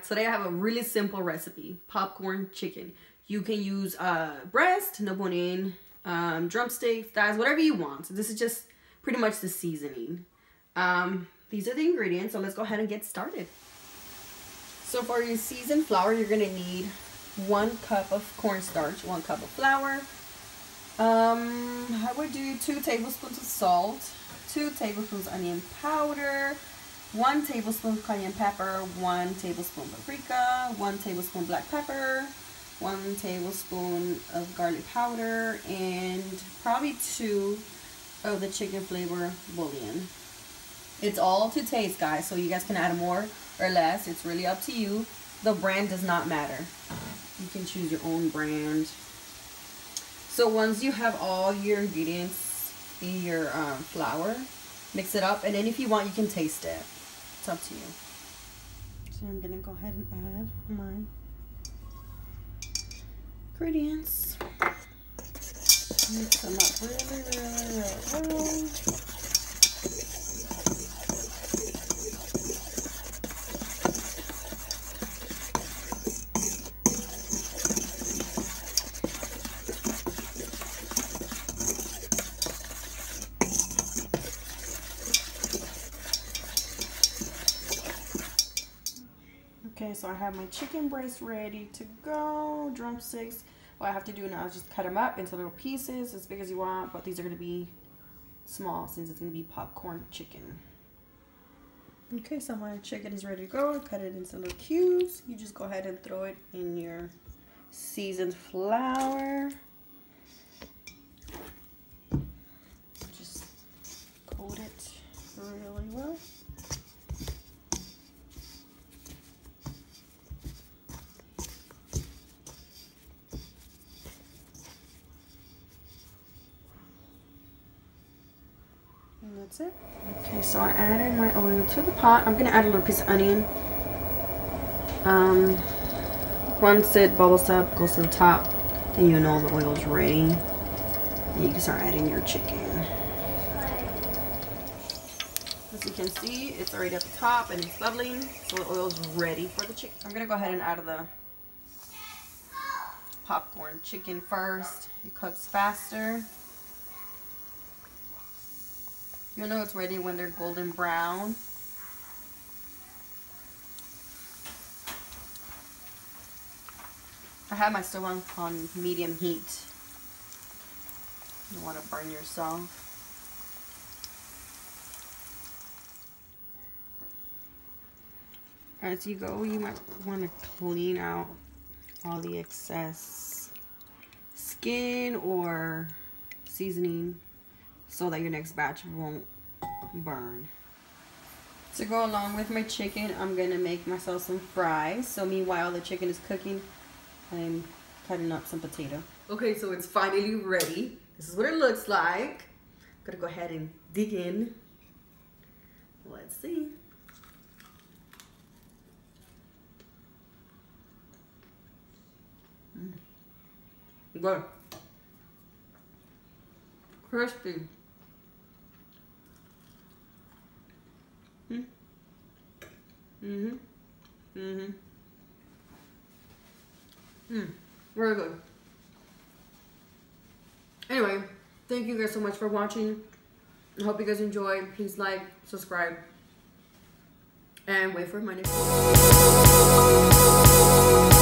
Today I have a really simple recipe, popcorn chicken. You can use breast, no bone in, drumstick, thighs, whatever you want. So this is just pretty much the seasoning. These are the ingredients, so let's go ahead and get started. So for your seasoned flour, you're gonna need 1 cup of cornstarch, 1 cup of flour. I would do 2 tablespoons of salt, 2 tablespoons onion powder, 1 tablespoon cayenne pepper, 1 tablespoon paprika, 1 tablespoon black pepper, 1 tablespoon of garlic powder, and probably 2 of the chicken flavor bouillon. It's all to taste, guys, so you guys can add more or less. It's really up to you. The brand does not matter. You can choose your own brand. So once you have all your ingredients in your flour, mix it up, and then if you want, you can taste it. It's up to you. So I'm gonna go ahead and add my ingredients. Mix them up really well. Okay, so I have my chicken breast ready to go, drumsticks. What I have to do now is just cut them up into little pieces, as big as you want, but these are going to be small since it's going to be popcorn chicken. Okay, so my chicken is ready to go. I cut it into little cubes. You just go ahead and throw it in your seasoned flour. Just coat it really well. And that's it. Okay, so I added my oil to the pot. I'm gonna add a little piece of onion. Once it bubbles up, goes to the top, then you know the oil's ready. And you can start adding your chicken. As you can see, it's already at the top and it's bubbling, so the oil's ready for the chicken. I'm gonna go ahead and add the popcorn chicken first. It cooks faster. You'll know it's ready when they're golden brown. I have my stove on medium heat. You don't want to burn yourself. As you go, you might want to clean out all the excess skin or seasoning, so that your next batch won't burn. To go along with my chicken, I'm gonna make myself some fries. So meanwhile the chicken is cooking, I'm cutting up some potato. Okay, so it's finally ready. This is what it looks like. I'm gonna go ahead and dig in. Let's see. Good. Crispy. Very good. Anyway, thank you guys so much for watching. I hope you guys enjoyed. Please like, subscribe, and wait for my next video.